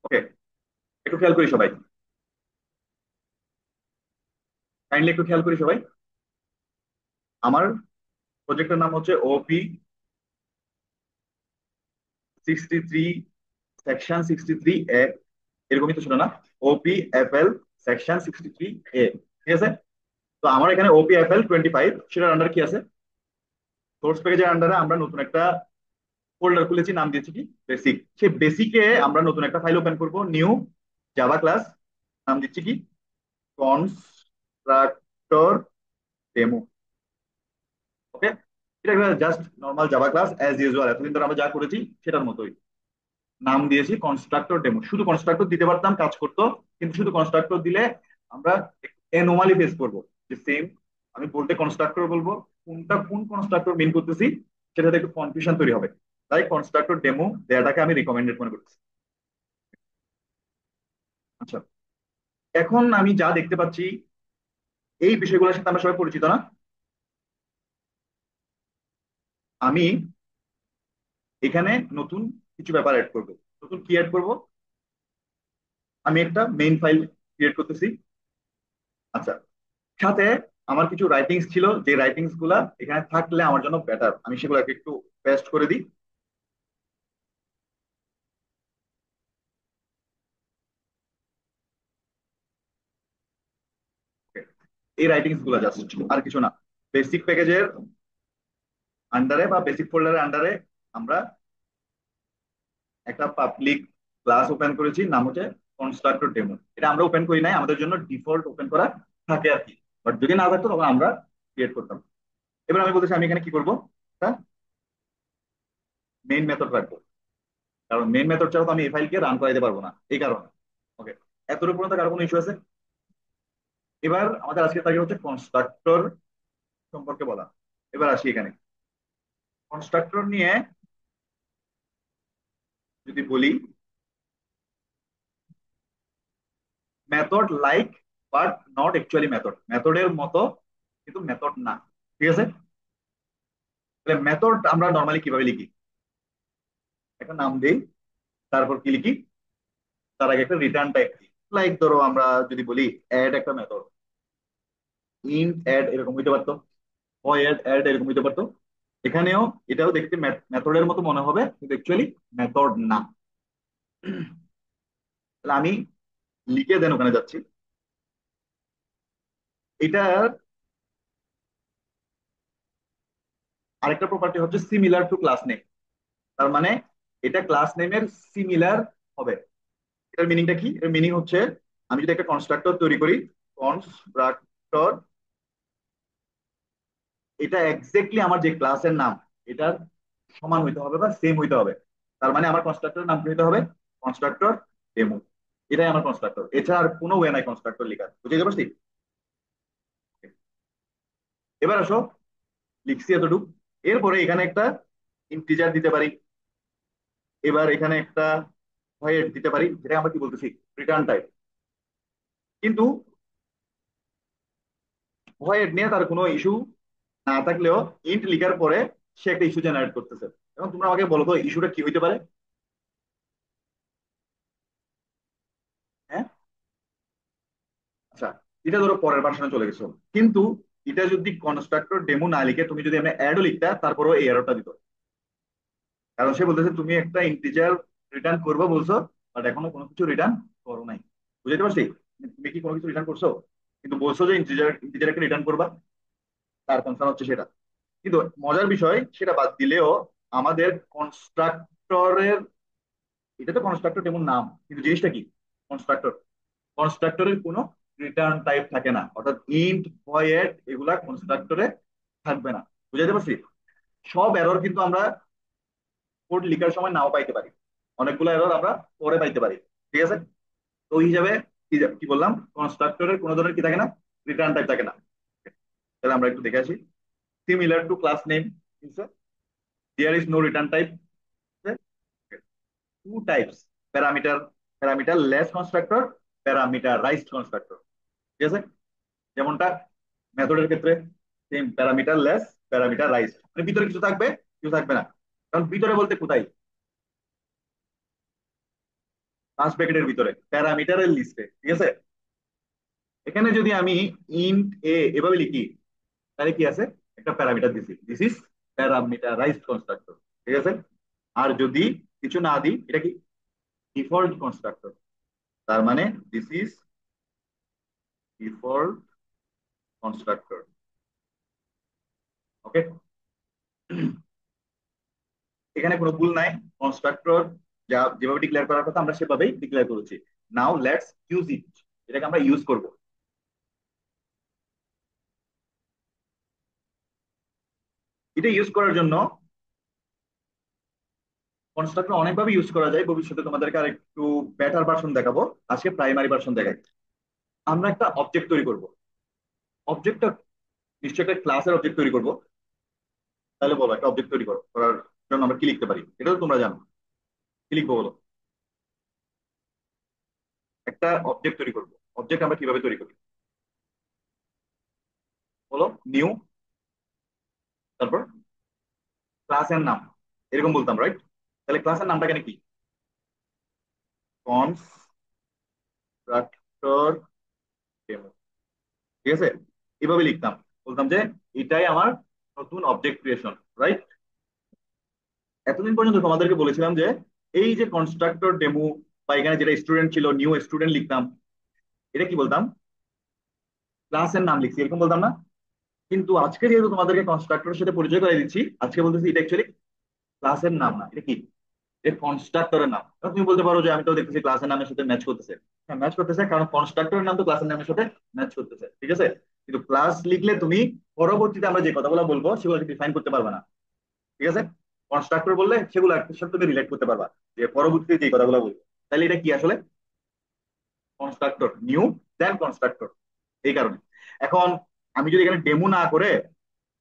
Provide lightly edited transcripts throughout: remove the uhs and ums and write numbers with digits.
ওকে, একটু খেয়াল করি সবাই, কাইন্ডলি একটু খেয়াল করি সবাই। আমার প্রজেক্টের নাম হচ্ছে ওপি 63, সেকশন 63 এ, এরকমই তো ছিল না? ওপি এফএল সেকশন 63 এ, ঠিক আছে? তো আমার এখানে ওপি এফএল 25, সেটার আন্ডার কি আছে? সোর্স প্যাকেজের আন্ডারে আমরা নতুন একটা ফোল্ডার খুলেছি, নাম দিয়েছি কি বেসিক। সেই বেসিকে আমরা নতুন একটা ফাইল ওপেন করব, নিউ জাভা ক্লাস, নাম দিচ্ছি কি কনস্ট্রাক্টর ডেমো। ওকে, এটা just normal Java class as usual, এতদিন ধরে আমরা যা করেছি সেটার মতোই। নাম দিয়েছি কনস্ট্রাক্টর ডেমো। শুধু কনস্ট্রাক্টর দিতে পারতাম, কাজ করতো, কিন্তু শুধু কনস্ট্রাক্টর দিলে আমরা এনোমালি ফেস করবো। যে সেম আমি বলতে কনস্ট্রাক্টর বলবো, কোনটা কোন কনস্ট্রাক্টর মিন করতেছি সেটাতে একটু কনফিউশন তৈরি হবে। তাই কনস্ট্রাক্টর ডেমো দেওয়াটাকে আমি রিকমেন্ডেড মনে করতেছি। আচ্ছা, এখন আমি যা দেখতে পাচ্ছি, এই বিষয়গুলোর সাথে আমরা সবাই পরিচিত না? আমি এখানে নতুন কিছু ব্যাপার অ্যাড করব। নতুন কি অ্যাড করব? আমি একটা মেইন ফাইল ক্রিয়েট করতেছি। আচ্ছা, সাথে আমার কিছু রাইটিংস ছিল, যে রাইটিংস গুলা এখানে থাকলে আমার জন্য বেটার, আমি সেগুলোকে একটু পেস্ট করে দিই। Okay, এই রাইটিংস গুলা জাস্ট, আর কিছু না। বেসিক প্যাকেজের আন্ডারে বা বেসিক ফোল্ডারের আন্ডারে আমরা একটা পাবলিক ক্লাস ওপেন করেছি, নাম হচ্ছে কনস্ট্রাক্টর ডেমো। এটা আমরা ওপেন করি নাই, আমাদের জন্য ডিফল্ট ওপেন করা থাকে আর কি। বাট যদি না থাকতো তখন আমরা ক্রিয়েট করতাম। এবার আমি বলতেছি আমি এখানে কি করবো, একটা মেইন মেথড রাখবো। কারণ মেইন মেথড ছাড়া তো আমি এই ফাইলকে রান করাইতে পারবো না, এই কারণে। ওকে, এতটুকু পর্যন্ত কারো কোনো ইস্যু আছে? এবার আমাদের আজকে তাকে হচ্ছে কনস্ট্রাক্টর সম্পর্কে বলা। এবার আসি এখানে কনস্ট্রাক্টর নিয়ে যদি বলি, method like but not actually method, মেথডের মতো কিন্তু মেথড না। ঠিক আছে? তাহলে মেথড আমরা নর্মালি কিভাবে লিখি? একটা নাম দিই, তারপর কি লিখি? তার আগে একটা রিটার্ন টাইপ দিই। লাইক ধরো আমরা যদি বলি অ্যাড একটা মেথড, ইন্ট অ্যাড এরকম হইতে পারতো, ভয়েড অ্যাড এরকম হইতে পারতো। এখানেও এটাও দেখতে মেথডের মতো মনে হবে, কিন্তু অ্যাকচুয়ালি মেথড না। তাহলে আমি লিখে দেন ওখানে যাচ্ছি। এটার আরেকটা প্রপার্টি হচ্ছে সিমিলার টু ক্লাস নেম। তার মানে এটা ক্লাস নেমের সিমিলার হবে। এটার মিনিংটা কি? এর মিনিং হচ্ছে আমি যদি একটা কনস্ট্রাক্টর তৈরি করি, কনস্ট্রাক্টর, এটা এক্স্যাক্টলি আমার যে ক্লাসের নাম এটার সমান হইতে হবে বা সেম হইতে হবে। তার মানে আমার কনস্ট্রাক্টরের নাম কি হইতে হবে? Constructor demo. এটাই আমার কনস্ট্রাক্টর, এছাড়া আর কোনো ওয়ে নাই কনস্ট্রাক্টর লেখার। বুঝতে পারছি? এবার আসো, লিখছি এতটুকু। এরপরে এখানে একটা ইন্টিজার দিতে পারি। এবার এখানে একটা ভয়েড দিতে পারি, যেটা আমরা কি বলতেছি রিটার্ন টাইপ। কিন্তু ভয়েড নিয়ে তার কোনো ইস্যু না থাকলেও ইন্ট লিখার পরে সে একটা ইস্যু জেনারেট করতেছে। এখন তোমরা আমাকে বলো তো ইস্যুটা কি হইতে পারে? হ্যাঁ, আচ্ছা, এটা ধরো পরের ভার্সনে চলে গেছো, কিন্তু এটা যদি কনস্ট্রাক্টর ডেমো না লিখে তুমি যদি এমনি অ্যাডও লিখতা, তারপরেও এই এররটা দিত। কারণ সে বলতেছে তুমি একটা ইন্টিজার রিটার্ন করবে বলছো, বাট এখনো কোনো কিছু রিটার্ন করো নাই। বুঝতে পারছি? তুমি কি কোনো কিছু রিটার্ন করছো? কিন্তু বলছো যে ইন্টিজার ইন্টিজার একটা রিটার্ন করবা, তার কনসার্ন হচ্ছে সেটা। কিন্তু মজার বিষয়, সেটা বাদ দিলেও আমাদের কনস্ট্রাক্টরের, এটা তো কনস্ট্রাক্টর যেমন নাম, কিন্তু জিনিসটা কি? কনস্ট্রাক্টর, কনস্ট্রাক্টরের কোনো রিটার্ন টাইপ থাকে না, অর্থাৎ ইন্ট ভয়েড এগুলা কনস্ট্রাক্টরে থাকবে না। বুঝাইতে পারছি? সব এরর কিন্তু আমরা কোড লিখার সময় নাও পাইতে পারি, অনেকগুলো এরর আমরা পরে পাইতে পারি। ঠিক আছে? তো ওই হিসাবে কি বললাম, কনস্ট্রাক্টরের কোনো ধরনের কি থাকে না, রিটার্ন টাইপ থাকে না। তাহলে আমরা একটু দেখে আসি। Similar to class name, there is no return type. Two types, parameter, parameterless constructor, parameterized constructor. ঠিক আছে? যেমনটা মেথডের ক্ষেত্রে সেম, প্যারামিটার লেস, প্যারামিটারাইজড, মানে ভিতরে কিছু থাকবে, কিছু থাকবে না। কারণ ভিতরে বলতে কোথায়? ফার্স্ট ব্র্যাকেটের ভিতরে প্যারামিটারের লিস্টে, ঠিক আছে। এখানে যদি আমি ইন্ট এ এভাবে লিখি, তাহলে কি আছে, একটা প্যারামিটার দিছি, দিস ইজ প্যারামিটারাইজড কনস্ট্রাক্টর, ঠিক আছে। আর যদি কিছু না দিই, এটা কি ডিফল্ট কনস্ট্রাক্টর, তার মানে দিস ইজ ডিফল্ট কনস্ট্রাক্টর। ওকে, এখানে কোনো ভুল নাই। কনস্ট্রাক্টর যা যেভাবে ডিক্লেয়ার করার কথা আমরা সেভাবেই ডিক্লেয়ার করেছি। নাও লেটস ইউজ ইট, এটাকে আমরা ইউজ করব। এটা ইউজ করার জন্য কনস্ট্রাক্টর অনেকভাবে ইউজ করা যায়, ভবিষ্যতে তোমাদেরকে আর একটু বেটার ভার্সন দেখাবো, আজকে প্রাইমারি ভার্সন দেখাই। আমরা একটা অবজেক্ট তৈরি করব। অবজেক্টটা নিশ্চয়ই একটা ক্লাসের অবজেক্ট তৈরি করব। তাহলে বলো, একটা অবজেক্ট তৈরি করার জন্য আমরা কি লিখতে পারি, এটা তো তোমরা জানো। কি লিখবো বলো? একটা অবজেক্ট তৈরি করব। অবজেক্ট আমরা কিভাবে তৈরি করি বলো? নিউ, তারপর ক্লাসের নাম, এরকম বলতাম, রাইট? তাহলে ক্লাসের নামটা কেন কি? কনস্ট্রাক্টর ডেমো, ঠিক আছে। এভাবে লিখতাম, বলতাম যে এটাই আমার নতুন অবজেক্ট ক্রিয়েশন, রাইট। এতদিন পর্যন্ত তোমাদেরকে বলেছিলাম যে এই যে কনস্ট্রাক্টর ডেমো, বা এখানে যেটা স্টুডেন্ট ছিল নিউ স্টুডেন্ট লিখতাম, এটা কি বলতাম? ক্লাসের নাম লিখছি, এরকম বলতাম না? কিন্তু আজকে যেহেতু তোমাদেরকে কনস্ট্রাক্টরের সাথে পরিচয় করে দিচ্ছি, আজকে বলতেছি এটা অ্যাকচুয়ালি ক্লাসের নাম না, এটা কি, এটা কনস্ট্রাক্টরের নাম। এখন তুমি বলতে পারো যে আমি তো দেখতেছি ক্লাসের নামের সাথে ম্যাচ করতেছে। হ্যাঁ, ম্যাচ করতেছে, কারণ কনস্ট্রাক্টরের নাম তো ক্লাসের নামের সাথে ম্যাচ করতেছে, ঠিক আছে। কিন্তু ক্লাস লিখলে তুমি পরবর্তীতে আমরা যে কথাগুলো বলবো সেগুলো ডিফাইন করতে পারবে না, ঠিক আছে। কনস্ট্রাক্টর বললে সেগুলো একটার সাথে তুমি রিলেট করতে পারবা, যে পরবর্তীতে যে কথাগুলো বলবো। তাহলে এটা কি আসলে কনস্ট্রাক্টর, নিউ দেন কনস্ট্রাক্টর, এই কারণে। এখন আমি যদি এখানে ডেমো না করে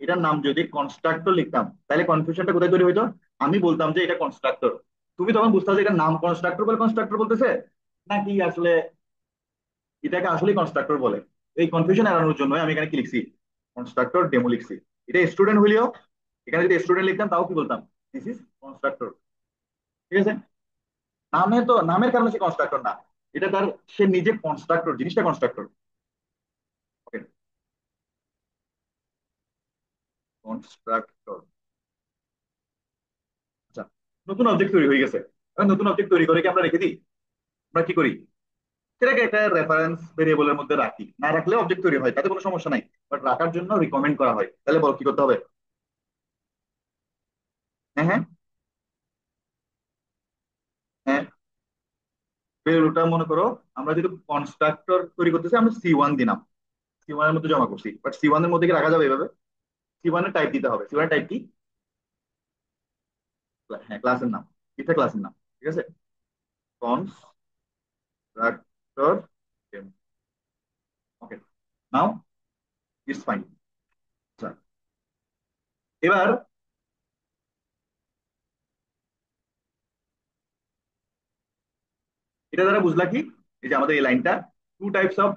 এটার নাম যদি কনস্ট্রাক্টর লিখতাম, তাহলে কনফিউশনটা কোথায় তৈরি হইতো? আমি বলতাম যে এটা কনস্ট্রাক্টর, তুমি তখন বুঝতে যে এটার নাম কনস্ট্রাক্টর বলে কনস্ট্রাক্টর বলতেছে, নাকি আসলে এটাকে আসলে কনস্ট্রাক্টর বলে। এই কনফিউশন এড়ানোর জন্য আমি এখানে কি লিখছি, কনস্ট্রাক্টর ডেমো লিখছি। এটা স্টুডেন্ট হইলেও, এখানে যদি স্টুডেন্ট লিখতাম তাও কি বলতাম, দিস ইজ কনস্ট্রাক্টর, ঠিক আছে। নামে তো, নামের কারণে সে কনস্ট্রাক্টর না, এটা তার, সে নিজে কনস্ট্রাক্টর, জিনিসটা কনস্ট্রাক্টর। ওকে, কনস্ট্রাক্টর। আচ্ছা, নতুন অবজেক্ট তৈরি হয়ে গেছে। এখন নতুন অবজেক্ট তৈরি করে কি আমরা রেখে দিই? আমরা কি করি, সেটাকে একটা রেফারেন্স ভেরিয়েবলের মধ্যে রাখি, না রাখলেও অবজেক্ট তৈরি হয়, তাতে কোনো সমস্যা নাই। বাট রাখার জন্য রিকমেন্ড করা হয়। তাহলে বল কি করতে হবে? হ্যাঁ হ্যাঁ হ্যাঁ, ওটা মনে করো, আমরা যদি কনস্ট্রাক্টর তৈরি করতেছি, আমরা C1 দিলাম, C1 এর মধ্যে জমা করছি, বাট C1 এর মধ্যে কি রাখা যাবে এভাবে? C1 এর টাইপ দিতে হবে। C1 এর টাইপ কি? হ্যাঁ, ক্লাসের নাম, এটা ক্লাসের নাম, ঠিক আছে। Constructor, okay, now it's fine. আচ্ছা, এবার এটা দ্বারা বুঝলা কি, এই যে আমাদের এই লাইনটা, two types of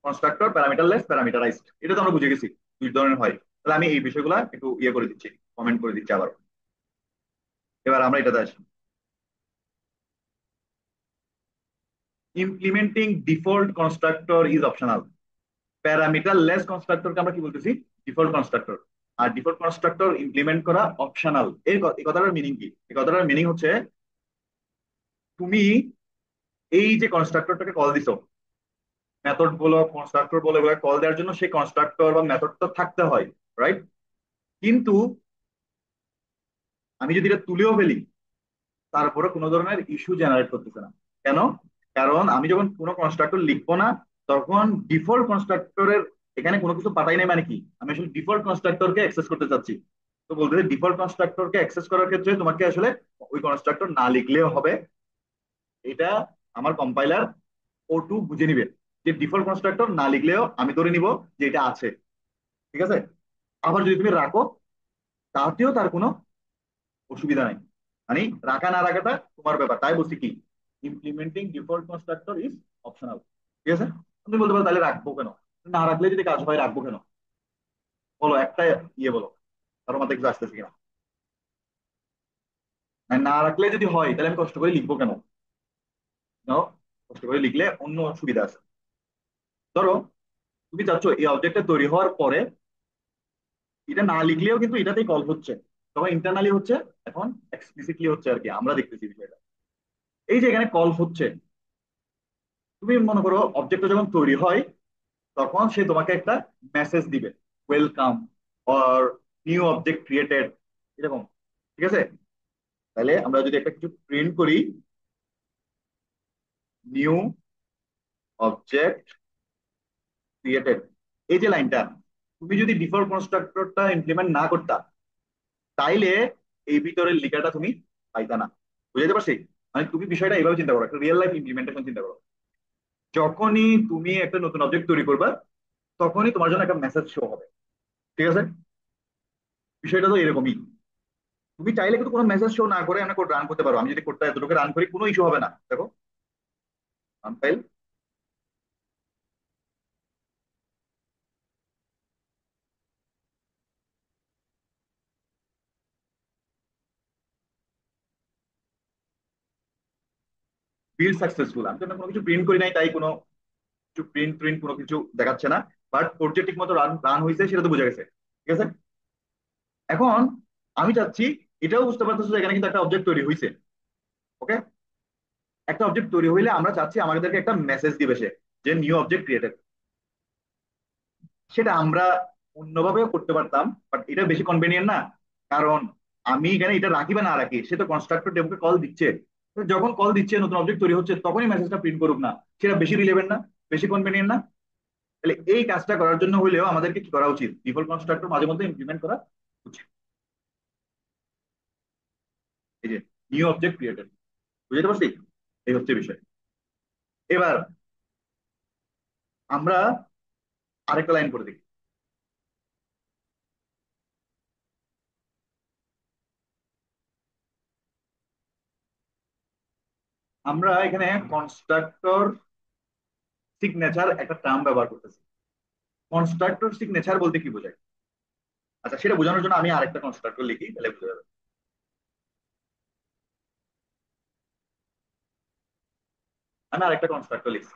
constructor, parameterless, parameterised, এটা তো আমরা বুঝে গেছি দুই ধরনের হয়। তাহলে আমি এই বিষয়গুলো একটু ইয়ে করে দিচ্ছি, কমেন্ট করে দিচ্ছি আবার। এবার আমরা এটাতে আসি, implementing default constructor is optional. Parameterless কনস্ট্রাক্টরকে আমরা কি বলতেছি, ডিফল্ট কনস্ট্রাক্টর। আর ডিফল্ট কনস্ট্রাক্টর ইমপ্লিমেন্ট করা অপশনাল। এই কথাটার মিনিং কি? এই কথাটার মিনিং হচ্ছে, তুমি এই যে কনস্ট্রাক্টরটাকে কল দিছো, মেথড বলো কনস্ট্রাক্টর বলো, এগুলো কল দেওয়ার জন্য সেই কনস্ট্রাক্টর বা মেথড তো থাকতে হয়, রাইট। কিন্তু আমি যদি এটা তুলেও ফেলি, তারপরে কোনো ধরনের ইস্যু জেনারেট করতেছে না। কেন? কারণ আমি যখন কোনো কনস্ট্রাক্টর লিখবো না, তখন ডিফল্ট কনস্ট্রাক্টরের এখানে কোনো কিছু পাঠাই নাই, মানে কি, আমি আসলে ডিফল্ট কনস্ট্রাক্টরকে অ্যাক্সেস করতে চাচ্ছি। তো বলতে ডিফল্ট কনস্ট্রাক্টরকে অ্যাক্সেস করার ক্ষেত্রে তোমাকে আসলে ওই কনস্ট্রাক্টর না লিখলেও হবে। এটা আমার কম্পাইলার O2 বুঝে নিবে, যে ডিফল্ট কনস্ট্রাক্টর না লিখলেও আমি ধরে নিব যে এটা আছে, ঠিক আছে। আবার যদি তুমি রাখো, তাতেও তার কোনো অসুবিধা নাই, মানে রাখা না রাখাটা তোমার ব্যাপার। তাই বলছি কি, implementing default constructor is optional, ঠিক আছে। তুমি বলতে পারো তাহলে রাখবো কেন, না রাখলে যদি কাজ হয় রাখবো কেন? বলো একটা ইয়ে বলো, কারো মাথায় কিছু আসতেছে কিনা। না, না রাখলে যদি হয় তাহলে আমি কষ্ট করে লিখবো কেন? নাও, কষ্ট করে লিখলে অন্য সুবিধা আছে। ধরো তুমি চাচ্ছ এই অবজেক্টটা তৈরি হওয়ার পরে এটা না লিখলেও কিন্তু এটাতেই কল হচ্ছে, তখন ইন্টারনালি হচ্ছে, এখন এক্সপ্লিসিটলি হচ্ছে আর কি, আমরা দেখতেছি বিষয়টা। এই যে এখানে কল হচ্ছে, তুমি মনে করো অবজেক্টটা যখন তৈরি হয় তখন সে তোমাকে একটা মেসেজ দিবে, welcome or new object created, এরকম। ঠিক আছে, তাহলে আমরা যদি একটা কিছু প্রিন্ট করি, নিউ অবজেক্ট ক্রিয়েটেড, এই যে লাইনটা, তুমি যদি ডিফল্ট কনস্ট্রাক্টরটা ইমপ্লিমেন্ট না করতা, তাইলে এই ভিতরের লেখাটা তুমি পাইতা না। বুঝাতে পারছি? মানে তুমি বিষয়টা এইভাবে চিন্তা করো, একটা রিয়েল লাইফ ইমপ্লিমেন্টেশন চিন্তা করো। যখনই তুমি একটা নতুন অবজেক্ট তৈরি করবা, তখনই তোমার জন্য একটা মেসেজ শো হবে। ঠিক আছে, বিষয়টা তো এরকমই। তুমি চাইলে কিন্তু কোনো মেসেজ শো না করে আমরা কোড রান করতে পারো। আমি যদি কোডটা এতটুকু রান করি, কোনো ইস্যু হবে না। দেখো, রান ফাইল, বিল্ড সাকসেসফুল। আমি তো না কোনো কিছু প্রিন্ট করি নাই, তাই কোনো কিছু প্রিন্ট প্রিন্ট কোনো কিছু দেখাচ্ছে না। বাট কোডটা ঠিক মতো রান রান হয়েছে সেটা তো বোঝা গেছে। ঠিক আছে, এখন আমি চাচ্ছি, এটাও বুঝতে পারতেছো যে এখানে কিন্তু একটা অবজেক্ট তৈরি হয়েছে। ওকে, একটা অবজেক্ট তৈরি হইলে আমরা চাচ্ছি আমাদেরকে একটা মেসেজ দিবে সে, যে নিউ অবজেক্ট ক্রিয়েটেড। সেটা আমরা অন্যভাবেও করতে পারতাম, বাট এটা বেশি কনভেনিয়েন্ট না। কারণ আমি এখানে এটা রাখি বা না রাখি, সে তো কনস্ট্রাক্টর ডেমোকে কল দিচ্ছে। তো যখন কল দিচ্ছে, নতুন অবজেক্ট তৈরি হচ্ছে, তখনই মেসেজটা প্রিন্ট করুক না, সেটা বেশি রিলেভেন্ট না, বেশি কনভেনিয়েন্ট না? তাহলে এই কাজটা করার জন্য হলেও আমাদেরকে কি করা উচিত? ডিফল্ট কনস্ট্রাক্টর মাঝে মধ্যে ইমপ্লিমেন্ট করা উচিত। এই যে নিউ অবজেক্ট ক্রিয়েটেড, বুঝতে পারছি? এই হচ্ছে বিষয়। এবার আমরা আরেকটা লাইন করে দেখি। আমরা এখানে কনস্ট্রাক্টর সিগনেচার একটা টার্ম ব্যবহার করতেছি। কনস্ট্রাক্টর সিগনেচার বলতে কি বোঝায়? আচ্ছা, সেটা বোঝানোর জন্য আমি আরেকটা কনস্ট্রাক্টর লিখি, তাহলে বুঝে যাবে। আমি আরেকটা কনস্ট্রাক্টর লিখছি।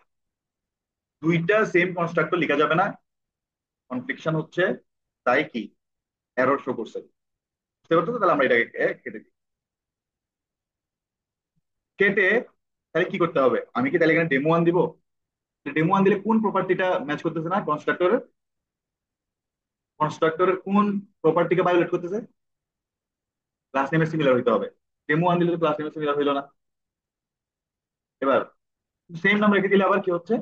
দুইটা সেম কনস্ট্রাক্টর লেখা যাবে না, কনফ্লিকশন হচ্ছে। তাই কি, এরর শো করছে। বুঝতে পারছো তো? তাহলে আমরা এটাকে কেটে দিই। কেটে তাহলে কি করতে হবে? আমি কি তাহলে এখানে ডেমো ওয়ান দিব? ডেমো ওয়ান দিলে কোন প্রপার্টিটা ম্যাচ করতেছে না কনস্ট্রাক্টরের? কনস্ট্রাক্টরের কোন প্রপার্টিকে ভায়োলেট করতেছে? ক্লাস নেমের সিমিলার হইতে হবে। ডেমো ওয়ান দিলে তো ক্লাস নেমের সিমিলার হইলো না। এবার সেম নাম রেখে দিলে আবার কি হচ্ছে?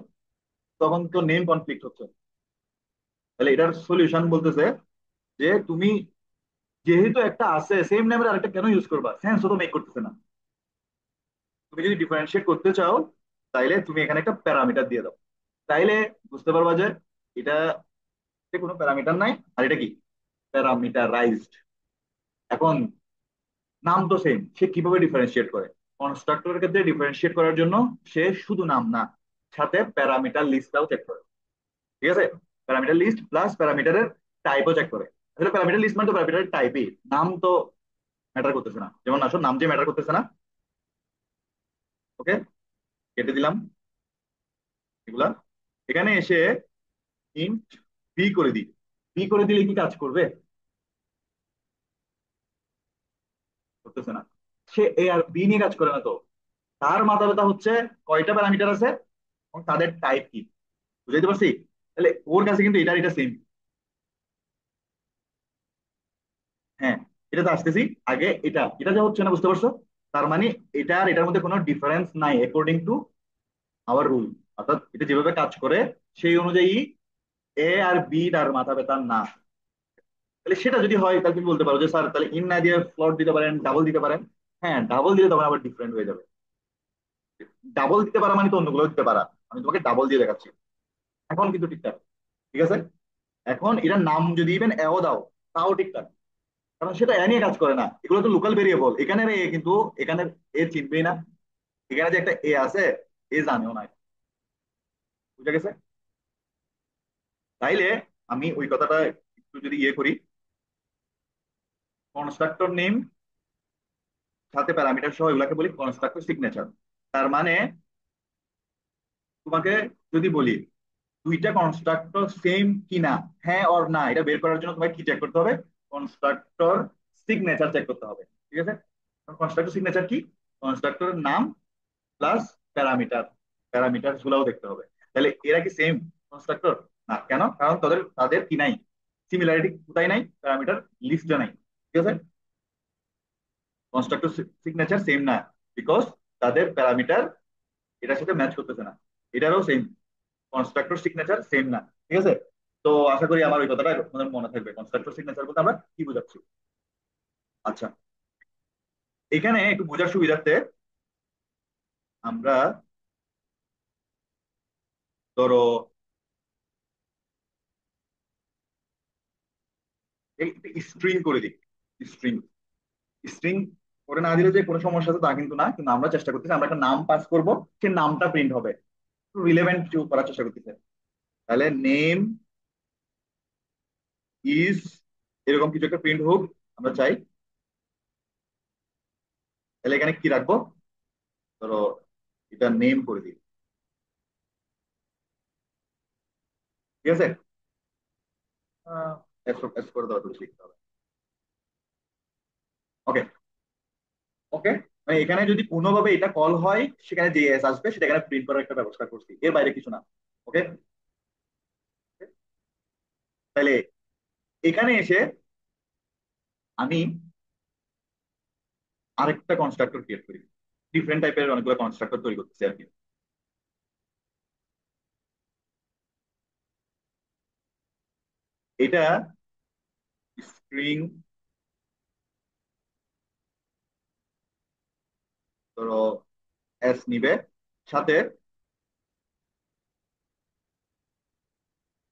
তখন তো নেম কনফ্লিক্ট হচ্ছে। তাহলে এটার সলিউশন বলতেছে যে তুমি যেহেতু একটা আছে সেম নামের, আরেকটা কেন ইউজ করবা? সেন্স তো মেক করতেছে না। তুমি যদি ডিফারেন্সিয়েট করতে চাও, তাইলে তুমি এখানে একটা প্যারামিটার দিয়ে দাও। তাইলে বুঝতে পারবা যে এটা কোনো প্যারামিটার নাই, আর এটা কি, প্যারামিটারাইজড। এখন নাম তো সেম, সে কিভাবে ডিফারেন্সিয়েট করে? কনস্ট্রাক্টরের ক্ষেত্রে ডিফারেন্সিয়েট করার জন্য সে শুধু নাম না, সাথে প্যারামিটার লিস্টটাও চেক করে। ঠিক আছে, প্যারামিটার লিস্ট প্লাস প্যারামিটারের টাইপও চেক করে। আসলে প্যারামিটার লিস্ট মানে তো প্যারামিটারের টাইপই, নাম তো ম্যাটার করতেছে না। যেমন আসলে নাম যে ম্যাটার করতেছে না। ওকে, কেটে দিলাম এগুলা। এখানে এসে ইন্ট বি করে দিই। বি করে দিলে কি কাজ করবে? করতেছে না। সে এ আর বি নিয়ে কাজ করে না তো। তার মাথা ব্যথা হচ্ছে কয়টা প্যারামিটার আছে এবং তাদের টাইপ কি। বুঝাইতে পারছি? তাহলে ওর কাছে কিন্তু এটা এটা সেম। হ্যাঁ, এটা তো আসতেছি। আগে এটা এটা যা হচ্ছে না, বুঝতে পারছো? তার মানে এটা আর এটার মধ্যে কোনো ডিফারেন্স নাই অ্যাকর্ডিং টু আওয়ার রুল। অর্থাৎ এটা যেভাবে কাজ করে সেই অনুযায়ী এ আর বি তার মাথা ব্যথা না। তাহলে সেটা যদি হয়, তাহলে তুমি বলতে পারো যে স্যার তাহলে ইন না দিয়ে ফ্লট দিতে পারেন, ডাবল দিতে পারেন। হ্যাঁ, ডাবল দিলে তখন আবার ডিফারেন্ট হয়ে যাবে। ডাবল দিতে পারা মানে তো অন্যগুলো দিতে পারা। আমি তোমাকে ডাবল দিয়ে দেখাচ্ছি। এখন কিন্তু ঠিকঠাক। ঠিক আছে, এখন এটার নাম যদি ইভেন এও দাও, তাও ঠিকঠাক। কারণ সেটা এ নিয়ে কাজ করে না, এগুলো তো লোকাল ভেরিয়েবল। এখানে এ কিন্তু এখানে এ চিনবেই না। এখানে যে একটা এ আছে, এ জানেও না। বুঝা গেছে? তাইলে আমি ওই কথাটা একটু যদি ইয়ে করি, কনস্ট্রাক্টর নেম সাথে প্যারামিটার সহ এগুলাকে বলি কনস্ট্রাক্টর সিগনেচার। তার মানে তোমাকে যদি বলি দুইটা কনস্ট্রাক্টর সেম কিনা, হ্যাঁ অর না, এটা বের করার জন্য তোমাকে কি চেক করতে হবে? কনস্ট্রাক্টর সিগনেচার চেক করতে হবে। ঠিক আছে? কনস্ট্রাক্টর সিগনেচার কি? কনস্ট্রাক্টরের নাম প্লাস প্যারামিটার, প্যারামিটার গুলাও দেখতে হবে। তাহলে এরা কি সেম কনস্ট্রাক্টর? না। কেন? কারণ তাদের তাদের কি নাই, সিমিলারিটি কোথায় নাই? প্যারামিটার লিস্টে নাই। ঠিক আছে? কনস্ট্রাক্টর সিগনেচার সেম না, বিকজ তাদের প্যারামিটার এটার সাথে ম্যাচ করতেছে না। এটারও সেম, কনস্ট্রাক্টর সিগনেচার সেম না। ঠিক আছে? তো আশা করি আমার ওই কথাটা তোমাদের মনে থাকবে, কনস্ট্রাক্টর সিগনেচার বলতে আমরা কি বোঝাচ্ছি। আচ্ছা, এখানে একটু বোঝার সুবিধার্থে আমরা ধরো স্ট্রিং করে দিই। স্ট্রিং, স্ট্রিং করে না দিলে যে কোনো সমস্যা আছে তা কিন্তু না, কিন্তু আমরা চেষ্টা করতেছি আমরা একটা নাম পাস করব, সে নামটা প্রিন্ট হবে, রিলেভেন্ট কিছু করার চেষ্টা করতেছে। তাহলে নেম ইজ এরকম কিছু একটা প্রিন্ট হোক আমরা চাই। তাহলে এখানে কি রাখবো? ধরো এটা নেম করে দিই। ঠিক আছে? এস করে দেওয়া লিখতে হবে। ওকে। ওকে, মানে এখানে যদি কোনোভাবে এটা কল হয় সেখানে যে এস আসবে সেটা এখানে প্রিন্ট করার একটা ব্যবস্থা করছি, এর বাইরে কিছু না। ওকে। তাহলে এখানে এসে আমি আরেকটা কনস্ট্রাক্টর ক্রিয়েট করি, ডিফারেন্ট টাইপের অনেকগুলো কনস্ট্রাক্টর তৈরি করতেছি আর কি। এটা স্ট্রিং, ধরো এস নিবে, সাথে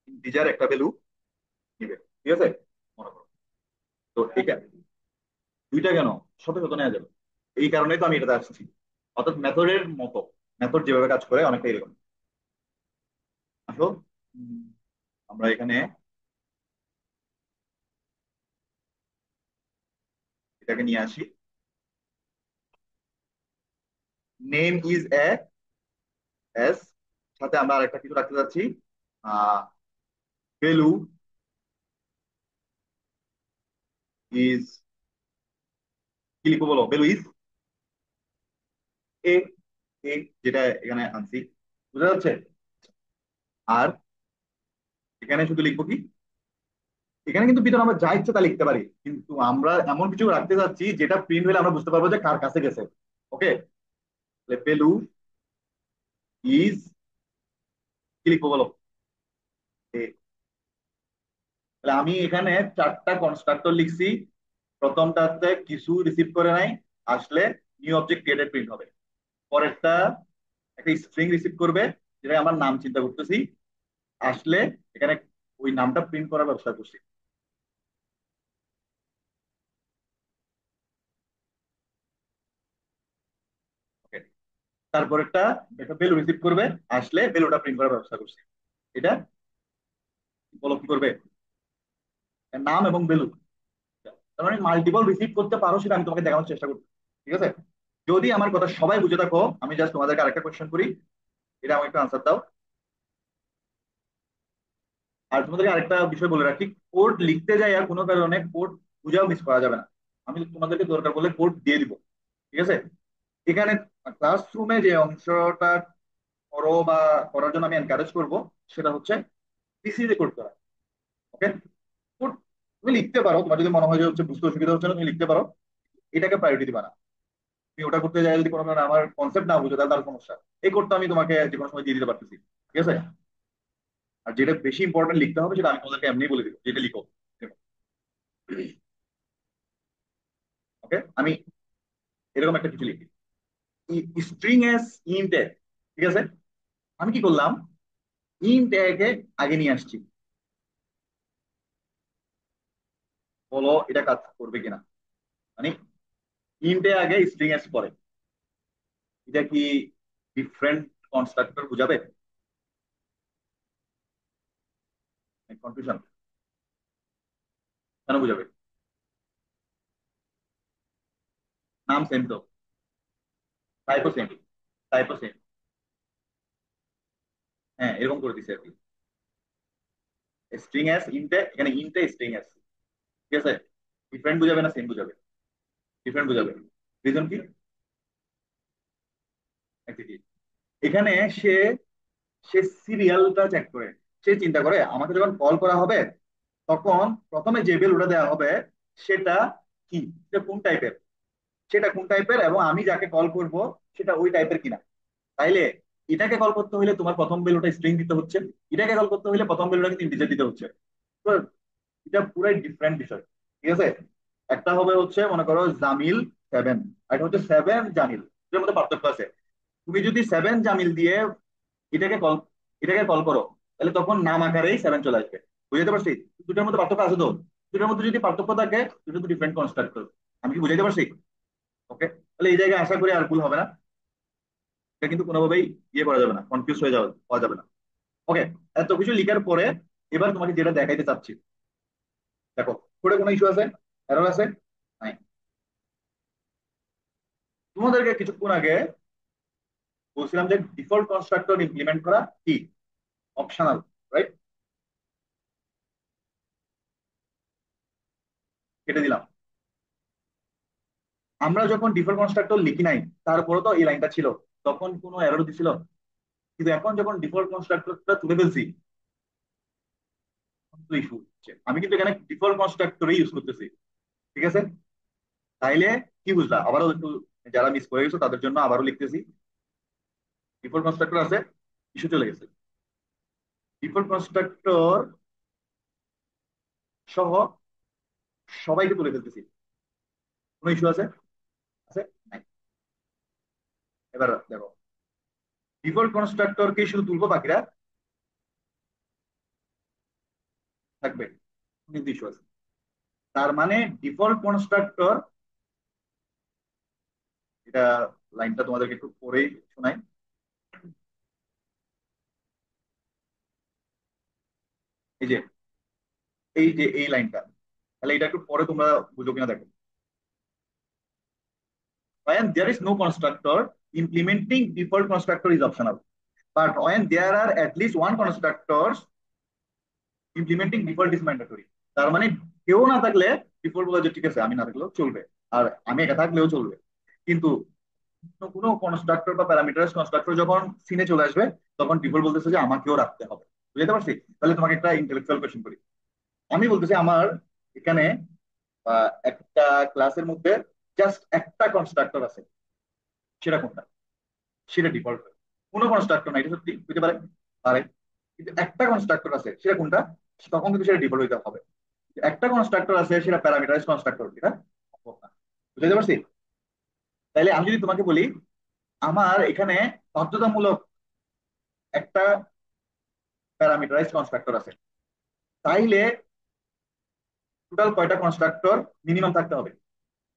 ইন্টিজার একটা ভ্যালু নিবে। ঠিক আছে? মনে করো, তো এটা দুইটা কেন, শত শত নেওয়া যাবে। এই কারণেই তো আমি এটাতে আসছি। অর্থাৎ মেথডের মতো, মেথড যেভাবে কাজ করে অনেকটা এরকম। আসো, উম, আমরা এখানে এটাকে নিয়ে আসি। নেম ইজ এ এস, সাথে আমরা আরেকটা কিছু রাখতে যাচ্ছি, ভ্যালু ইজ, কি লিখবো বলো? ভ্যালু ইজ এ, এ যেটা এখানে আনছি, বুঝা যাচ্ছে? আর এখানে শুধু লিখবো কি, এখানে কিন্তু ভিতরে আমরা যা ইচ্ছে তা লিখতে পারি, কিন্তু আমরা এমন কিছু রাখতে যাচ্ছি যেটা প্রিন্ট হলে আমরা বুঝতে পারবো যে কার কাছে গেছে। ওকে। ভ্যালু ইজ, কি লিখবো বলো? এ। তাহলে আমি এখানে চারটা কনস্ট্রাক্টর লিখছি। প্রথমটাতে কিছু রিসিভ করে নাই, আসলে নিউ অবজেক্ট ক্রিয়েটেড প্রিন্ট হবে। পরেরটা একটা স্ট্রিং রিসিভ করবে, যেটা আমার নাম চিন্তা করতেছি, আসলে এখানে ওই নামটা প্রিন্ট করার ব্যবস্থা করছি। ওকে। তারপরেরটা একটা ভ্যালু রিসিভ করবে, আসলে ভ্যালুটা প্রিন্ট করার ব্যবস্থা করছি। এটা বলো কি করবে? নাম এবং ভ্যালু, তার মানে মাল্টিপল রিসিভ করতে পারো সেটা আমি তোমাকে দেখানোর চেষ্টা করছি। ঠিক আছে? যদি আমার কথা সবাই বুঝে থাকো, আমি জাস্ট তোমাদেরকে আরেকটা কোয়েশ্চেন করি, এটা আমাকে একটু আনসার দাও। আর তোমাদেরকে আরেকটা বিষয় বলে রাখি, কোড লিখতে যাই আর কোনো কারণে কোড বুঝাও মিস করা যাবে না। আমি তোমাদেরকে দরকার বলে কোড দিয়ে দিব। ঠিক আছে? এখানে ক্লাসরুমে যে অংশটা করো বা করার জন্য আমি এনকারেজ করব, সেটা হচ্ছে পিসি তে কোড করা। ওকে। কোড তুমি লিখতে পারো, তোমার যদি মনে হয় যে হচ্ছে বুঝতে অসুবিধা হচ্ছে না, তুমি লিখতে পারো, এটাকে প্রায়োরিটি দিবা না। তুমি ওটা করতে যাই যদি কোনো কারণে আমার কনসেপ্ট না বুঝো তাহলে তার সমস্যা। এই কোডটা আমি তোমাকে যে কোনো সময় দিয়ে দিতে পারতেছি। ঠিক আছে? আর যেটা বেশি ইম্পর্টেন্ট লিখতে হবে সেটা আমি তোমাদেরকে এমনি বলে দিব, যেটা লিখো। ওকে, আমি এরকম একটা কিছু লিখি, স্ট্রিং এস ইন্ট এ। ঠিক আছে? আমি কি করলাম, ইন্ট এ কে আগে নিয়ে আসছি। বলো এটা কাজ করবে কিনা? মানে ইন্ট এ আগে স্ট্রিং এস পরে, এটা কি ডিফারেন্ট কনস্ট্রাক্টর বুঝাবে? কনফিউশন? কেন বুঝাবে? নাম সেম তো, টাইপও সেম, টাইপও সেম। হ্যাঁ এরকম করে দিছে আর কি। স্ট্রিং এস ইন্টে, এখানে ইন্টে স্ট্রিং এস। ঠিক আছে, ডিফারেন্ট বুঝাবে না সেম বুঝাবে? ডিফারেন্ট বুঝাবে। রিজন কি? একই। এখানে সে সে সিরিয়ালটা চেক করে, সে চিন্তা করে আমাকে যখন কল করা হবে তখন প্রথমে যে ভ্যালুটা দেওয়া হবে সেটা কি, সেটা কোন টাইপের, সেটা কোন টাইপের এবং আমি যাকে কল করব সেটা ওই টাইপের কিনা। তাইলে এটাকে কল করতে হলে তোমার প্রথম ভ্যালুটা স্ট্রিং দিতে হচ্ছে, এটাকে কল করতে হলে প্রথম ভ্যালুটা কিন্তু ইন্টিজার দিতে হচ্ছে। তো এটা পুরাই ডিফারেন্ট বিষয়। ঠিক আছে, একটা হবে হচ্ছে মনে করো জামিল 7, একটা হচ্ছে 7 জামিল, এর মধ্যে পার্থক্য আছে। তুমি যদি 7 জামিল দিয়ে এটাকে কল এটাকে কল করো তাহলে তখন নাম আকারেই 7 চলে আসবে। বুঝাতে পারছি? দুটার মধ্যে পার্থক্য আছে তো। দুটার মধ্যে যদি পার্থক্য থাকে দুটো তো ডিফারেন্ট কনস্ট্রাক্টর। আমি কি বুঝাইতে পারছি? ওকে, তাহলে এই জায়গায় আশা করি আর ভুল হবে না। এটা কিন্তু কোনোভাবেই ইয়ে করা যাবে না, কনফিউজ হয়ে যাওয়া হওয়া যাবে না। ওকে, এত কিছু লিখার পরে এবার তোমাকে যেটা দেখাইতে চাচ্ছি, দেখো কোডে কোনো ইস্যু আছে, এরর আছে? নাই। তোমাদেরকে কিছুক্ষণ আগে বলছিলাম যে ডিফল্ট কনস্ট্রাক্টর ইমপ্লিমেন্ট করা কি অপশনাল, রাইট? কেটে দিলাম। আমরা যখন ডিফল্ট কনস্ট্রাক্টর লিখি নাই তারপরে তো এই লাইনটা ছিল, তখন কোনো এরর দিছিল? কিন্তু এখন যখন ডিফল্ট কনস্ট্রাক্টরটা তুলে ফেলছি ইস্যু হচ্ছে। আমি কিন্তু এখানে ডিফল্ট কনস্ট্রাক্টরই ইউজ করতেছি। ঠিক আছে, তাইলে কি বুঝলা আবারও একটু, যারা মিস করে গেছো তাদের জন্য আবারও লিখতেছি। ডিফল্ট কনস্ট্রাক্টর আছে, ইস্যু চলে গেছে। ডিফল্ট কনস্ট্রাক্টর সহ সবাইকে তুলে ফেলতেছি। কোনো ইস্যু আছে? আছে? নাই। এবার দেখো, ডিফল্ট কনস্ট্রাক্টরকে শুধু তুলবো, বাকিরা থাকবে, কিন্তু ইস্যু আছে। তার মানে ডিফল্ট কনস্ট্রাক্টর, এটা লাইনটা তোমাদেরকে একটু পরেই শোনাই। এই যে এই লাইনটা, তাহলে এটা একটু পরে তোমরা বুঝো কিনা দেখো। When there is no constructor, implementing default constructor is optional. But when there are at least one constructor, implementing default is mandatory. তার মানে কেউ না থাকলে ডিফল্ট বলা যে ঠিক আছে আমি না থাকলেও চলবে, আর আমি একা থাকলেও চলবে। কিন্তু কোনো কনস্ট্রাক্টর বা প্যারামিটারাইজ কনস্ট্রাক্টর যখন সিনে চলে আসবে তখন ডিফল্ট বলতেছে যে আমাকেও রাখতে হবে। বুঝতে পারছি? তাহলে তোমাকে একটা ইন্টেলেকচুয়াল কোয়েশ্চেন করি। আমি বলতেছি আমার এখানে একটা ক্লাসের মধ্যে জাস্ট একটা কনস্ট্রাক্টর আছে, সেটা কোনটা? সেটা ডিফল্ট। কোনো কনস্ট্রাক্টর নাই, এটা সত্যি হইতে পারে, পারে, কিন্তু একটা কনস্ট্রাক্টর আছে সেটা কোনটা? তখন কিন্তু সেটা ডিফল্ট হইতে হবে। একটা কনস্ট্রাক্টর আছে সেটা প্যারামিটারাইজ কনস্ট্রাক্টর, এটা সম্ভব না। বুঝতে পারছি? তাইলে আমি যদি তোমাকে বলি আমার এখানে বাধ্যতামূলক একটা প্যারামিটারাইজ কনস্ট্রাক্টর আছে, তাইলে টোটাল কয়টা কনস্ট্রাক্টর মিনিমাম থাকতে হবে?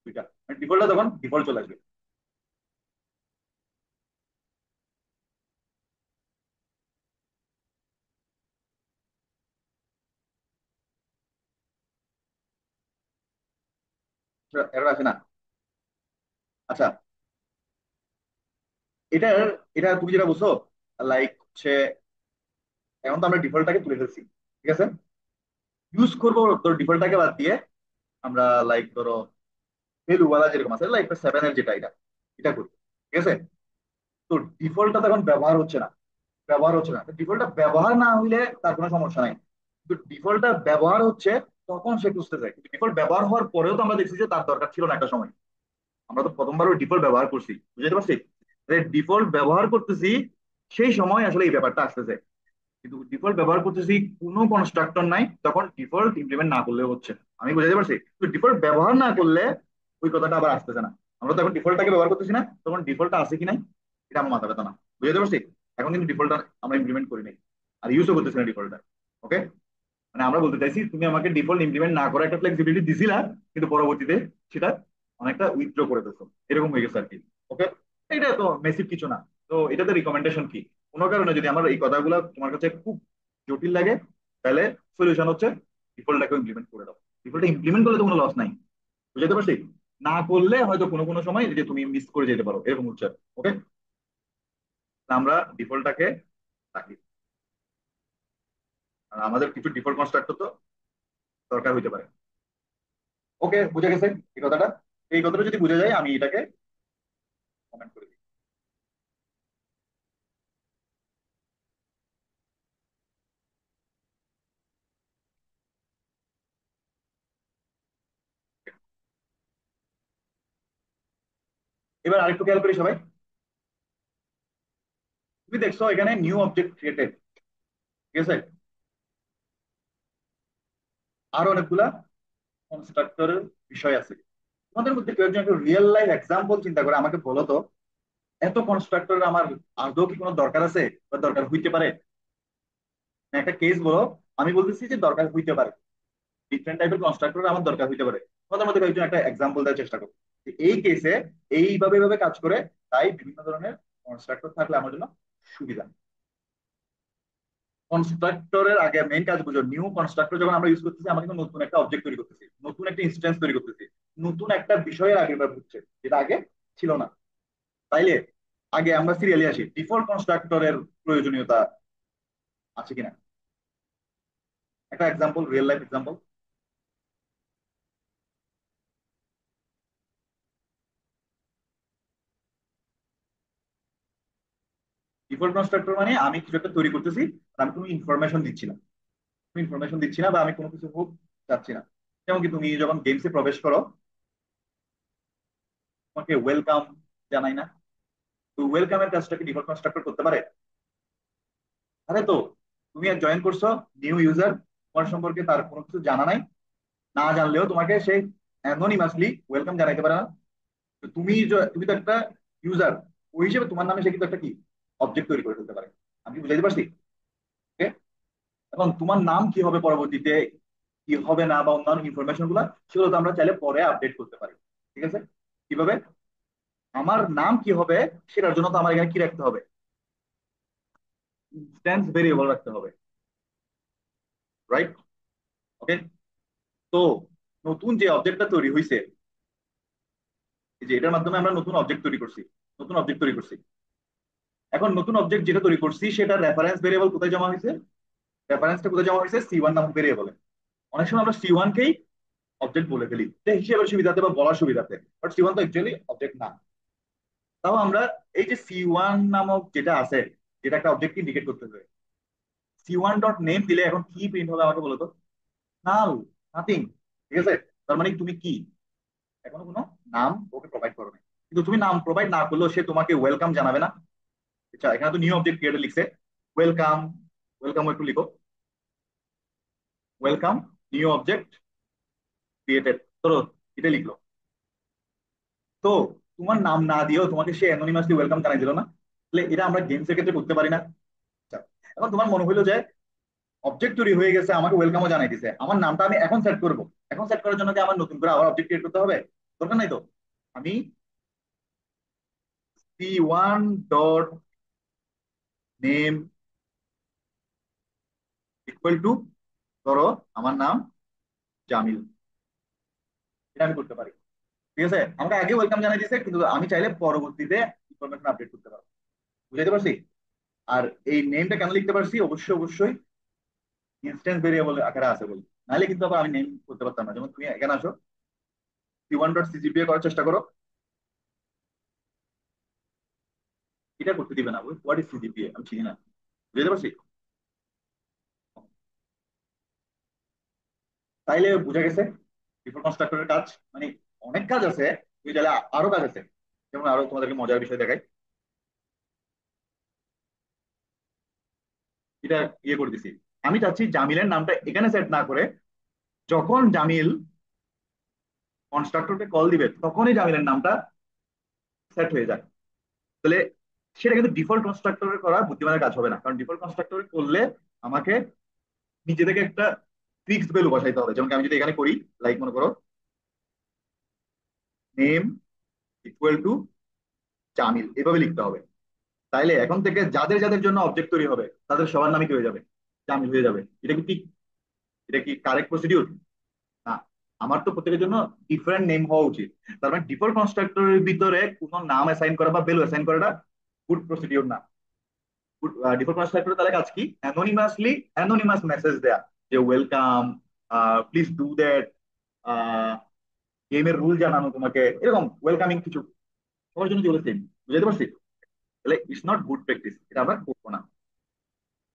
দুইটা। ডিফল্টটা তখন ডিফল্ট চলে আসবে। এরর আছে না? আচ্ছা, এটার এটা তুমি যেটা বুঝছো, লাইক হচ্ছে এখন তো আমরা ডিফল্টটাকে তুলে ফেলছি, ঠিক আছে, ইউজ করবো তোর ডিফল্টটাকে বাদ দিয়ে আমরা লাইক ধরো ভ্যালুওয়ালা যেরকম আছে লাইক 7 এর যেটা, এটা এটা করি। ঠিক আছে, তো ডিফল্টটা তখন ব্যবহার হচ্ছে না, ব্যবহার হচ্ছে না। ডিফল্টটা ব্যবহার না হইলে তার কোনো সমস্যা নাই, কিন্তু ডিফল্টটা ব্যবহার হচ্ছে তখন সে খুঁজতে যায়। কিন্তু ডিফল্ট ব্যবহার হওয়ার পরেও তো আমরা দেখছি যে তার দরকার ছিল না একটা সময়। আমরা তো প্রথমবার ওই ডিফল্ট ব্যবহার করছি, বুঝতে পারছি? ডিফল্ট ব্যবহার করতেছি সেই সময় আসলে এই ব্যাপারটা আসতেছে। কিন্তু ডিফল্ট ব্যবহার করতেছি কোনো কনস্ট্রাক্টর নাই, তখন ডিফল্ট ইমপ্লিমেন্ট না করলেও হচ্ছে। আমি বুঝাতে পারছি? তো ডিফল্ট ব্যবহার না করলে ওই কথাটা আবার আসতেছে না। আমরা তো এখন ডিফল্টটাকে ব্যবহার করতেছি না, তখন ডিফল্টটা আছে কি নাই এটা আমার মাথা ব্যথা না। বুঝতে পারছি? এখন কিন্তু ডিফল্টটা আমরা ইমপ্লিমেন্ট করি নাই আর ইউজও করতেছি না ডিফল্টটা। ওকে, মানে আমরা বলতে চাইছি তুমি আমাকে ডিফল্ট ইমপ্লিমেন্ট না করে একটা ফ্লেক্সিবিলিটি দিছিলা, কিন্তু পরবর্তীতে সেটা অনেকটা উইথড্র করে দিচ্ছ, এরকম হয়ে গেছে আর কি। ওকে, এটা তো মেসিভ কিছু না। তো এটাতে রিকমেন্ডেশন কি, কোনো কারণে যদি আমার এই কথাগুলো তোমার কাছে খুব জটিল লাগে তাহলে সলিউশন হচ্ছে ডিফল্টটাকে ইমপ্লিমেন্ট করে দাও। ডিফল্টটা ইমপ্লিমেন্ট করলে তো কোনো লস নাই। বুঝতে পারছি? না করলে হয়তো কোনো কোনো সময় যে তুমি মিস করে যেতে পারো, এরকম হচ্ছে। ওকে, আমরা ডিফল্টটাকে রাখি। আর আমাদের কিছু ডিফল্ট কনস্ট্রাক্টর তো দরকার হইতে পারে। ওকে, বুঝে গেছে এই কথাটা? এই কথাটা যদি বুঝে যায় আমি এটাকে কমেন্ট করে দিই। এবার আরেকটু খেয়াল করি সবাই। তুমি দেখছো এখানে নিউ অবজেক্ট ক্রিয়েটেড, ঠিক আছে? আর অনেকগুলা কনস্ট্রাক্টরের বিষয় আছে। তোমাদের মধ্যে কেউ একজন একটা রিয়েল লাইফ এক্সাম্পল চিন্তা করে আমাকে বলো তো, এত কনস্ট্রাক্টর আমার আদৌ কি কোনো দরকার আছে বা দরকার হইতে পারে? না, একটা কেস বলো। আমি বলতেছি যে দরকার হইতে পারে, ডিফারেন্ট টাইপের কনস্ট্রাক্টর আমার দরকার হইতে পারে। তোমাদের মধ্যে কয়েকজন একটা এক্সাম্পল দেওয়ার চেষ্টা করো যে এই কেসে এইভাবে এইভাবে কাজ করে, তাই বিভিন্ন ধরনের কনস্ট্রাক্টর থাকলে আমার জন্য সুবিধা। কনস্ট্রাক্টরের আগে মেইন কাজ বুঝো, নিউ কনস্ট্রাক্টর যখন আমরা ইউজ করতেছি আমরা কিন্তু নতুন একটা অবজেক্ট তৈরি করতেছি, নতুন একটা ইনস্ট্যান্স তৈরি করতেছি, নতুন একটা বিষয়ের আবির্ভাব হচ্ছে যেটা আগে ছিল না। তাইলে আগে আমরা সিরিয়ালি আসি, ডিফল্ট কনস্ট্রাক্টরের প্রয়োজনীয়তা আছে কিনা। একটা example, real life example. Default constructor মানে আমি কিছু একটা তৈরি করতেছি, আর আমি কোনো ইনফরমেশন দিচ্ছি না, কোনো ইনফরমেশন দিচ্ছি না বা আমি কোনো কিছু হোক চাচ্ছি না। যেমন কি তুমি যখন গেমসে প্রবেশ করো, তোমাকে ওয়েলকাম জানাই না? তো ওয়েলকামের কাজটা কি ডিফল্ট কনস্ট্রাক্টর করতে পারে? আরে তো তুমি জয়েন করছো, নিউ ইউজার, তোমার সম্পর্কে তার কোনো কিছু জানা নাই, না জানলেও তোমাকে সে অ্যানোনিমাসলি ওয়েলকাম জানাইতে পারে না? তো তুমি তো একটা ইউজার, ওই হিসেবে তোমার নামে সে কিন্তু একটা কি অবজেক্ট তৈরি করে ফেলতে পারে। আমি কি বুঝাইতে পারছি? ওকে। এখন তোমার নাম কি হবে পরবর্তীতে, কি হবে না, বা অন্যান্য ইনফরমেশন গুলা, সেগুলো তো আমরা চাইলে পরে আপডেট করতে পারি। ঠিক আছে? কিভাবে? আমার নাম কি হবে সেটার জন্য তো আমার এখানে কি রাখতে হবে? ইনস্ট্যান্স ভেরিয়েবল রাখতে হবে, রাইট? ওকে। তো নতুন যে অবজেক্টটা তৈরি হয়েছে, এই যে এটার মাধ্যমে আমরা নতুন অবজেক্ট তৈরি করছি, নতুন অবজেক্ট তৈরি করছি। এখন নতুন অবজেক্ট যেটা তৈরি করছি সেটা রেফারেন্স ভেরিয়েবল কোথায় জমা হয়েছে? রেফারেন্সটা কোথায় জমা হয়েছে? C1 নামক ভেরিয়েবলে। অনেক সময় আমরা C1 কেই অবজেক্ট বলে ফেলি এটা হিসেবের সুবিধাতে বা বলার সুবিধাতে, বাট C1 তো অ্যাকচুয়ালি অবজেক্ট না। তাও আমরা এই যে C1 নামক যেটা আছে, যেটা একটা অবজেক্ট ইন্ডিকেট করতে হবে, C1 ডট নেম দিলে এখন কি প্রিন্ট হবে আমাকে বলো তো? নাল, নাথিং। ঠিক আছে? তার মানে তুমি কি এখনো কোনো নাম ওকে প্রোভাইড করো নাই। কিন্তু তুমি নাম প্রোভাইড না করলেও সে তোমাকে ওয়েলকাম জানাবে না? আচ্ছা, এখানে তো নিউ অবজেক্ট ক্রিয়েটর লিখছে, ওয়েলকাম, ওয়েলকাম একটু লিখো, ওয়েলকাম নিউ অবজেক্ট ক্রিয়েটেড, ধরো এটা লিখলো। তো তোমার নাম না দিয়েও তোমাকে সে অ্যানোনিমাসলি ওয়েলকাম জানাই দিল না? তাহলে এটা আমরা গেমস এর ক্ষেত্রে করতে পারি না? আচ্ছা, এখন তোমার মনে হইলো যে অবজেক্ট তৈরি হয়ে গেছে, আমাকে ওয়েলকামও জানাই দিছে, আমার নামটা আমি এখন সেট করব। এখন সেট করার জন্য কি আমার নতুন করে আবার অবজেক্ট ক্রিয়েট করতে হবে? দরকার নাই তো। আমি C1 dot name equal to, ধরো আমার নাম জামিল, এটা আমি করতে পারি। ঠিক আছে? আমাকে আগে ওয়েলকাম জানাই দিছে, কিন্তু আমি চাইলে পরবর্তীতে ইনফরমেশন আপডেট করতে পারবো। বুঝাইতে পারছি? আর এই নেমটা কেন লিখতে পারছি? অবশ্যই অবশ্যই ইনস্ট্যান্স ভেরিয়েবল আকারে আছে বলি, নাহলে কিন্তু আবার আমি নেম করতে পারতাম না। যেমন তুমি এখানে আসো, C1 ডট CGPA করার চেষ্টা করো, এটা করতে দিবে না। হোয়াট ইজ CGPA আমি চিনি না। বুঝতে পারছি? তাইলে বুঝা গেছে ডিফল্ট কনস্ট্রাক্টরের কাজ মানে অনেক কাজ আছে। তুমি চাইলে আরো কাজ আছে, যেমন আরো তোমাদেরকে মজার বিষয় দেখাই। এটা ইয়ে করে দিছি, আমি চাচ্ছি জামিলের নামটা এখানে সেট না করে, যখন জামিল কনস্ট্রাক্টরকে কল দিবে তখনই জামিলের নামটা সেট হয়ে যায়। তাহলে সেটা কিন্তু ডিফল্ট কনস্ট্রাক্টরের করা বুদ্ধিমানের কাজ হবে না, কারণ ডিফল্ট কনস্ট্রাক্টরে করলে আমাকে নিজে থেকে একটা ফিক্সড ভ্যালু বসাইতে হবে। যেমন কি আমি যদি এখানে করি, লাইক মনে করো নেম ইকুয়াল টু জামিল, এভাবে লিখতে হবে। তাইলে এখন থেকে যাদের যাদের জন্য অবজেক্ট তৈরি হবে তাদের সবার নামই কি হয়ে যাবে? জামিল হয়ে যাবে। এটা কি ঠিক? এটা কি কারেক্ট প্রসিডিউর? না, আমার তো প্রত্যেকের জন্য ডিফারেন্ট নেম হওয়া উচিত। তার মানে ডিফল্ট কনস্ট্রাক্টরের ভিতরে কোনো নাম অ্যাসাইন করা বা ভ্যালু অ্যাসাইন করাটা গুড প্রসিডিউর না। ডিফল্ট কনস্ট্রাক্টর তাহলে কাজ কি? অ্যানোনিমাস মেসেজ দেয়া, যে ওয়েলকাম, প্লিজ ডু দ্যাট, গেমের রুল জানানো তোমাকে, এরকম ওয়েলকামিং কিছু তোমার জন্য চলেছে। বুঝতে পারছি? তাহলে ইটস নট গুড প্র্যাকটিস, এটা আমরা করবো না।